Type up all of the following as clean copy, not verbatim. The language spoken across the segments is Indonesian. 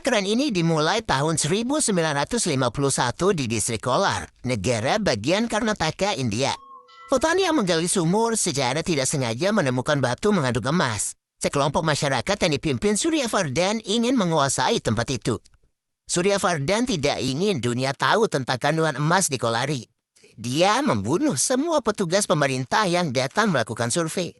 keren ini dimulai tahun 1951 di distrik Kolar, negara bagian Karnataka, India. Petani yang menggali sumur secara tidak sengaja menemukan batu mengandung emas. Sekelompok masyarakat yang dipimpin Suryavardhan ingin menguasai tempat itu. Suryavardhan tidak ingin dunia tahu tentang kandungan emas di Kolari. Dia membunuh semua petugas pemerintah yang datang melakukan survei.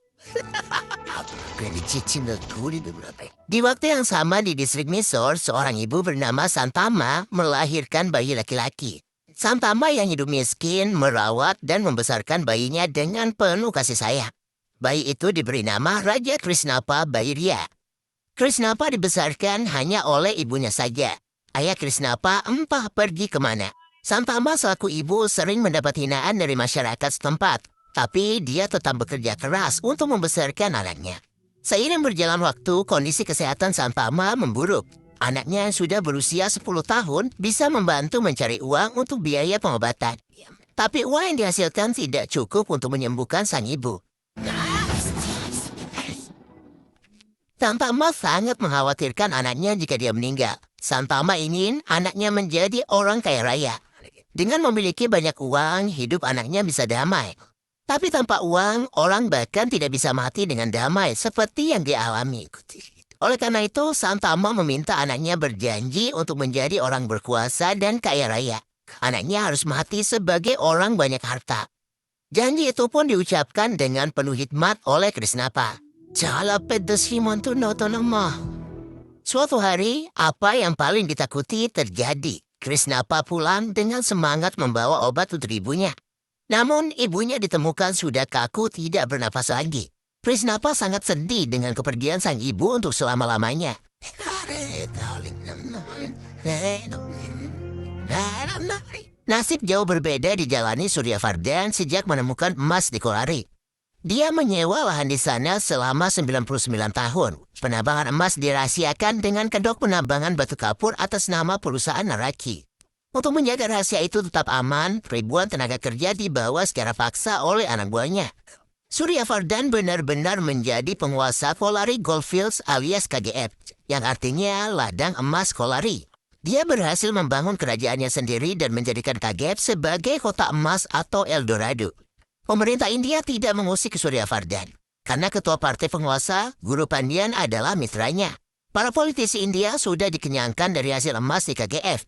Di waktu yang sama di distrik Mysore, seorang ibu bernama Santama melahirkan bayi laki-laki. Santama yang hidup miskin merawat dan membesarkan bayinya dengan penuh kasih sayang. Bayi itu diberi nama Raja Krishnapa Bairya. Krishnapa dibesarkan hanya oleh ibunya saja. Ayah Krishnapa entah pergi kemana. Santama selaku ibu sering mendapat hinaan dari masyarakat setempat. Tapi dia tetap bekerja keras untuk membesarkan anaknya. Seiring berjalan waktu, kondisi kesehatan Santama memburuk. Anaknya yang sudah berusia 10 tahun bisa membantu mencari uang untuk biaya pengobatan. Tapi uang yang dihasilkan tidak cukup untuk menyembuhkan sang ibu. Santama sangat mengkhawatirkan anaknya jika dia meninggal. Santama ingin anaknya menjadi orang kaya raya. Dengan memiliki banyak uang, hidup anaknya bisa damai. Tapi tanpa uang, orang bahkan tidak bisa mati dengan damai seperti yang dialami. Oleh karena itu, Santama meminta anaknya berjanji untuk menjadi orang berkuasa dan kaya raya. Anaknya harus mati sebagai orang banyak harta. Janji itu pun diucapkan dengan penuh hikmat oleh Krishnapa. Suatu hari, apa yang paling ditakuti terjadi. Krishnapa pulang dengan semangat membawa obat untuk ibunya. Namun, ibunya ditemukan sudah kaku tidak bernapas lagi. Krishnapa sangat sedih dengan kepergian sang ibu untuk selama-lamanya. Nasib jauh berbeda dijalani Suryavardhan sejak menemukan emas di Kolari. Dia menyewa lahan di sana selama 99 tahun. Penambangan emas dirahasiakan dengan kedok penambangan batu kapur atas nama perusahaan Naraki. Untuk menjaga rahasia itu tetap aman, ribuan tenaga kerja dibawa secara paksa oleh anak buahnya. Suryavardhan benar-benar menjadi penguasa Kolari Goldfields alias KGF, yang artinya ladang emas Kolari. Dia berhasil membangun kerajaannya sendiri dan menjadikan KGF sebagai kota emas atau Eldorado. Pemerintah India tidak mengusik Suryavardhan, karena ketua partai penguasa, Guru Pandyan adalah mitranya. Para politisi India sudah dikenyangkan dari hasil emas di KGF.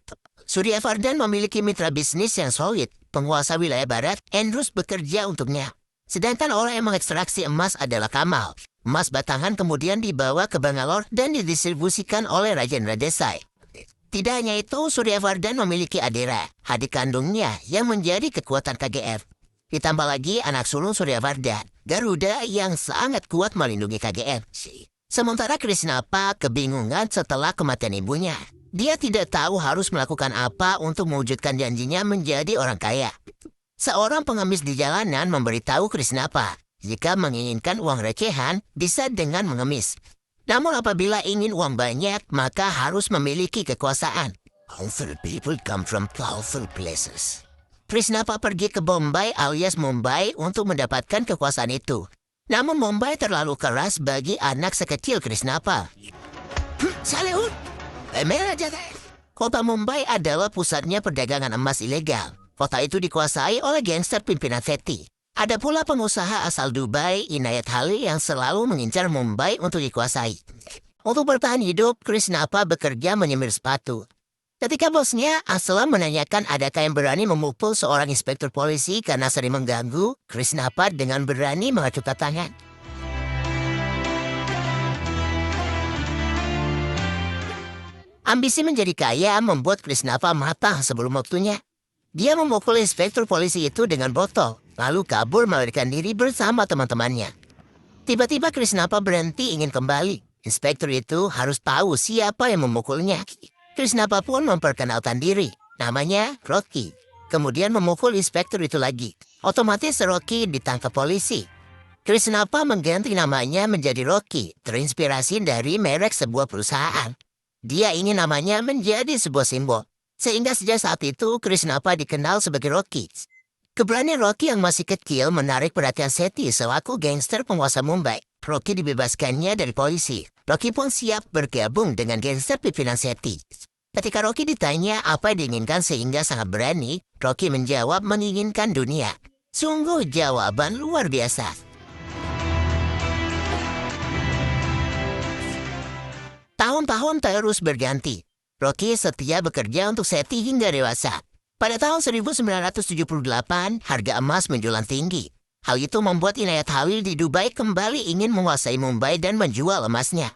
Suryavardhan memiliki mitra bisnis yang solid. Penguasa wilayah barat, Andrews bekerja untuknya. Sedangkan orang yang mengekstraksi emas adalah Kamal. Emas batangan kemudian dibawa ke Bangalore dan didistribusikan oleh Rajendra Desai. Tidak hanya itu, Suryavardhan memiliki Adira, adik kandungnya yang menjadi kekuatan KGF. Ditambah lagi anak sulung Suryavardhan, Garuda yang sangat kuat melindungi KGF. Sementara Krishnapa kebingungan setelah kematian ibunya. Dia tidak tahu harus melakukan apa untuk mewujudkan janjinya menjadi orang kaya. Seorang pengemis di jalanan memberitahu Krishnapa, jika menginginkan uang recehan, bisa dengan mengemis. Namun apabila ingin uang banyak, maka harus memiliki kekuasaan. Powerful people come from powerful places. Krishnapa pergi ke Bombay alias Mumbai untuk mendapatkan kekuasaan itu. Namun Mumbai terlalu keras bagi anak sekecil Krishnapa. Salehun! Kota Mumbai adalah pusatnya perdagangan emas ilegal. Kota itu dikuasai oleh gangster pimpinan Sethi. Ada pula pengusaha asal Dubai, Inayat Ali yang selalu mengincar Mumbai untuk dikuasai. Untuk bertahan hidup, Krishnapa bekerja menyemir sepatu. Ketika bosnya Aslam menanyakan adakah yang berani memukul seorang inspektur polisi karena sering mengganggu, Krishnapa dengan berani mengacungkan tangan. Ambisi menjadi kaya membuat Krishnapa matah sebelum waktunya. Dia memukul inspektur polisi itu dengan botol, lalu kabur melarikan diri bersama teman-temannya. Tiba-tiba Krishnapa berhenti ingin kembali. Inspektur itu harus tahu siapa yang memukulnya. Krishnapa pun memperkenalkan diri, namanya Rocky. Kemudian memukul inspektur itu lagi. Otomatis Rocky ditangkap polisi. Krishnapa mengganti namanya menjadi Rocky, terinspirasi dari merek sebuah perusahaan. Dia ingin namanya menjadi sebuah simbol. Sehingga sejak saat itu, Krishnapa dikenal sebagai Rocky. Keberanian Rocky yang masih kecil menarik perhatian Sethi selaku gangster penguasa Mumbai. Rocky dibebaskannya dari polisi. Rocky pun siap bergabung dengan gangster pimpinan Sethi. Ketika Rocky ditanya apa yang diinginkan sehingga sangat berani, Rocky menjawab menginginkan dunia. Sungguh jawaban luar biasa. Tahun-tahun terus berganti. Rocky setia bekerja untuk Seti hingga dewasa. Pada tahun 1978, harga emas menjulang tinggi. Hal itu membuat Inayat Khalil di Dubai kembali ingin menguasai Mumbai dan menjual emasnya.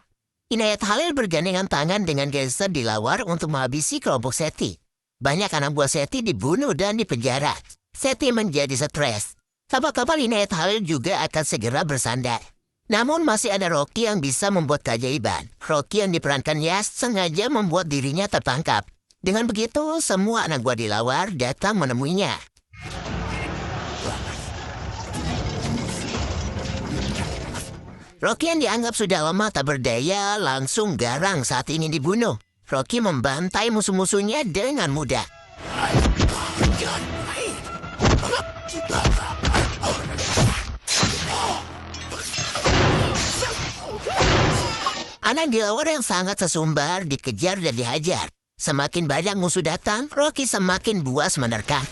Inayat Khalil bergandengan tangan dengan gangster dilawar untuk menghabisi kelompok Seti. Banyak anak buah Seti dibunuh dan dipenjara. Seti menjadi stres. Kapal-kapal Inayat Khalil juga akan segera bersandar. Namun masih ada Rocky yang bisa membuat keajaiban. Rocky yang diperankan Yas sengaja membuat dirinya tertangkap. Dengan begitu, semua anak buah dilawar datang menemuinya. Rocky yang dianggap sudah lama tak berdaya langsung garang saat ingin dibunuh. Rocky membantai musuh-musuhnya dengan mudah. Anak dilawar yang sangat sesumbar dikejar dan dihajar. Semakin banyak musuh datang, Rocky semakin buas menerka.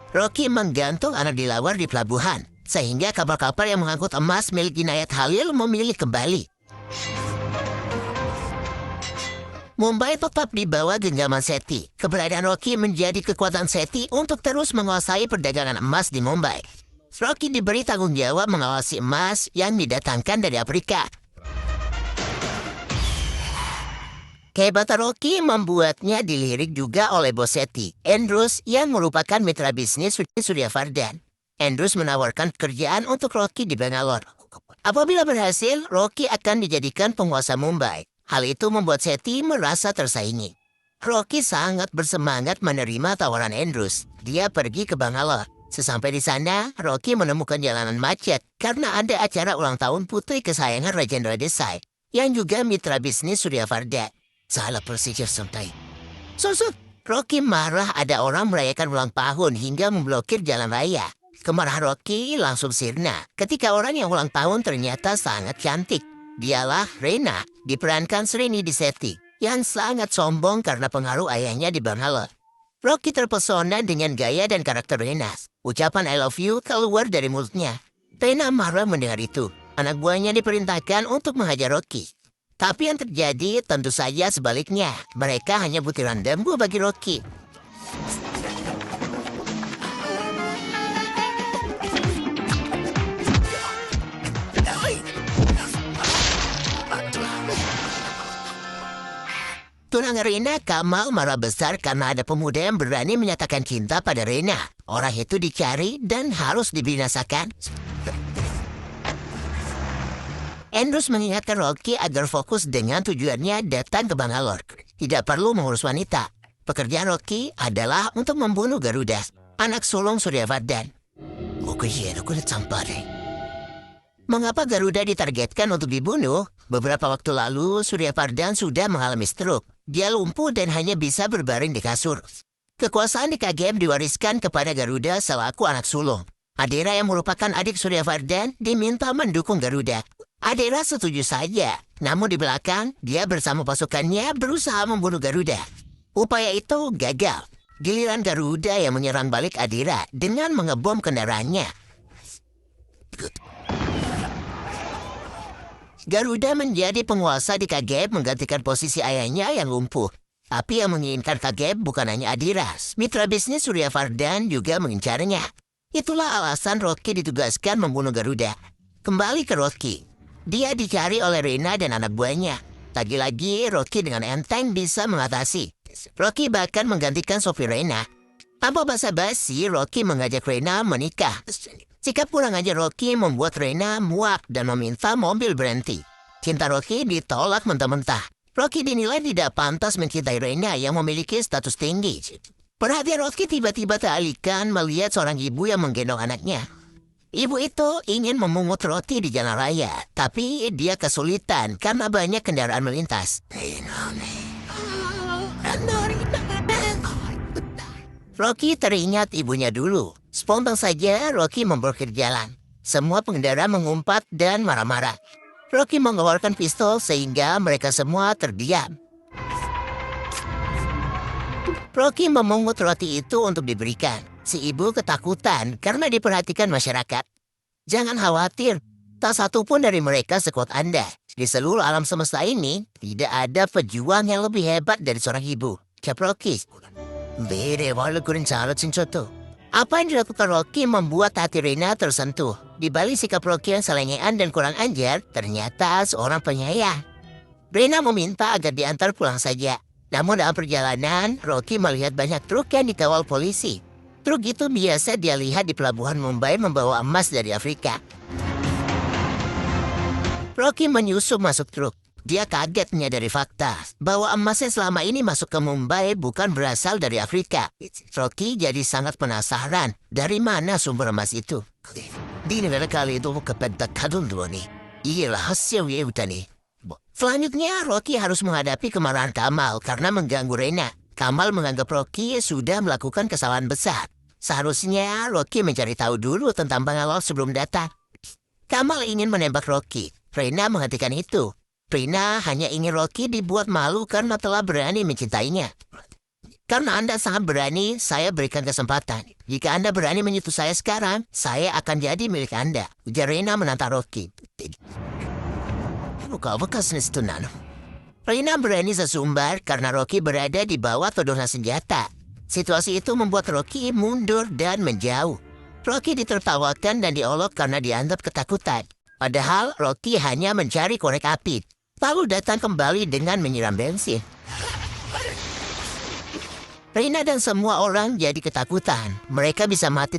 Rocky menggantung anak dilawar di pelabuhan, sehingga kapal-kapal yang mengangkut emas milik Inayat Khalil memilih kembali. Mumbai tetap di bawah genggaman Seti. Keberadaan Rocky menjadi kekuatan Seti untuk terus menguasai perdagangan emas di Mumbai. Rocky diberi tanggung jawab mengawasi emas yang didatangkan dari Afrika. Kehebatan Rocky membuatnya dilirik juga oleh bos Seti, Andrews, yang merupakan mitra bisnis Surya Vardhan. Andrews menawarkan pekerjaan untuk Rocky di Bangalore. Apabila berhasil, Rocky akan dijadikan penguasa Mumbai. Hal itu membuat Seti merasa tersaingi. Rocky sangat bersemangat menerima tawaran Andrews. Dia pergi ke Bangalore. Sesampai di sana, Rocky menemukan jalanan macet karena ada acara ulang tahun putri kesayangan Rajendra Desai, yang juga mitra bisnis Surya Vardhan. Salah procedure sampai. Rocky marah ada orang merayakan ulang tahun hingga memblokir jalan raya. Kemarahan Rocky langsung sirna ketika orang yang ulang tahun ternyata sangat cantik. Dialah Reina, diperankan Srini di Seti, yang sangat sombong karena pengaruh ayahnya di Bangalore. Rocky terpesona dengan gaya dan karakter Reina. Ucapan I love you keluar dari mulutnya. Reina marah mendengar itu. Anak buahnya diperintahkan untuk menghajar Rocky. Tapi yang terjadi tentu saja sebaliknya. Mereka hanya butiran bambu bagi Rocky. Tunangan Reina, Kamal, marah besar karena ada pemuda yang berani menyatakan cinta pada Reina. Orang itu dicari dan harus dibinasakan. Andrews mengingatkan Rocky agar fokus dengan tujuannya datang ke Bangalore. Tidak perlu mengurus wanita. Pekerjaan Rocky adalah untuk membunuh Garuda, anak sulung Surya Vardhan. Mengapa Garuda ditargetkan untuk dibunuh? Beberapa waktu lalu, Surya Vardhan sudah mengalami stroke. Dia lumpuh dan hanya bisa berbaring di kasur. Kekuasaan di KGM diwariskan kepada Garuda selaku anak sulung. Adira yang merupakan adik Surya Vardhan diminta mendukung Garuda. Adira setuju saja, namun di belakang, dia bersama pasukannya berusaha membunuh Garuda. Upaya itu gagal. Giliran Garuda yang menyerang balik Adira dengan mengebom kendaraannya. Garuda menjadi penguasa di KGM menggantikan posisi ayahnya yang lumpuh. Tapi yang menginginkan KGM bukan hanya Adira. Mitra bisnis Surya Vardhan juga mengincarnya. Itulah alasan Rocky ditugaskan membunuh Garuda. Kembali ke Rocky. Dia dicari oleh Reina dan anak buahnya. Lagi-lagi Rocky dengan enteng bisa mengatasi. Rocky bahkan menggantikan sopir Reina. Tanpa basa-basi, Rocky mengajak Reina menikah. Sikap kurang ajar Rocky membuat Reina muak dan meminta mobil berhenti. Cinta Rocky ditolak mentah-mentah. Rocky dinilai tidak pantas mencintai Reina yang memiliki status tinggi. Perhatian Rocky tiba-tiba teralihkan melihat seorang ibu yang menggendong anaknya. Ibu itu ingin memungut roti di jalan raya, tapi dia kesulitan karena banyak kendaraan melintas. Rocky teringat ibunya dulu. Spontan saja Rocky memblokir jalan. Semua pengendara mengumpat dan marah-marah. Rocky mengeluarkan pistol sehingga mereka semua terdiam. Rocky memungut roti itu untuk diberikan. Si ibu ketakutan karena diperhatikan masyarakat. Jangan khawatir, tak satu pun dari mereka sekuat Anda. Di seluruh alam semesta ini, tidak ada pejuang yang lebih hebat dari seorang ibu. Cap Rocky. Bere walau kurang salah cincoto. Apa yang dilakukan Rocky membuat hati Reina tersentuh. Di balik sikap Rocky yang selengean dan kurang ajar, ternyata seorang penyayang. Reina meminta agar diantar pulang saja. Namun dalam perjalanan, Rocky melihat banyak truk yang dikawal polisi. Truk itu biasa dia lihat di pelabuhan Mumbai membawa emas dari Afrika. Rocky menyusup masuk truk. Dia kaget menyadari fakta bahwa emas yang selama ini masuk ke Mumbai bukan berasal dari Afrika. Rocky jadi sangat penasaran dari mana sumber emas itu. Di negara kali itu kepentakadun dua nih. Ialah hasil nih. Selanjutnya Rocky harus menghadapi kemarahan Kamal karena mengganggu Reina. Kamal menganggap Rocky sudah melakukan kesalahan besar. Seharusnya Rocky mencari tahu dulu tentang Bangalore sebelum datang. Kamal ingin menembak Rocky. Reina menghentikan itu. Reina hanya ingin Rocky dibuat malu karena telah berani mencintainya. Karena Anda sangat berani, saya berikan kesempatan. Jika Anda berani menyentuh saya sekarang, saya akan jadi milik Anda. Ujar Reina menantang Rocky. Buka bekas nistunan. Reina berani sesumbar karena Rocky berada di bawah tuduhan senjata. Situasi itu membuat Rocky mundur dan menjauh. Rocky ditertawakan dan diolok karena dianggap ketakutan. Padahal Rocky hanya mencari korek api. Lalu datang kembali dengan menyiram bensin. Reina dan semua orang jadi ketakutan. Mereka bisa mati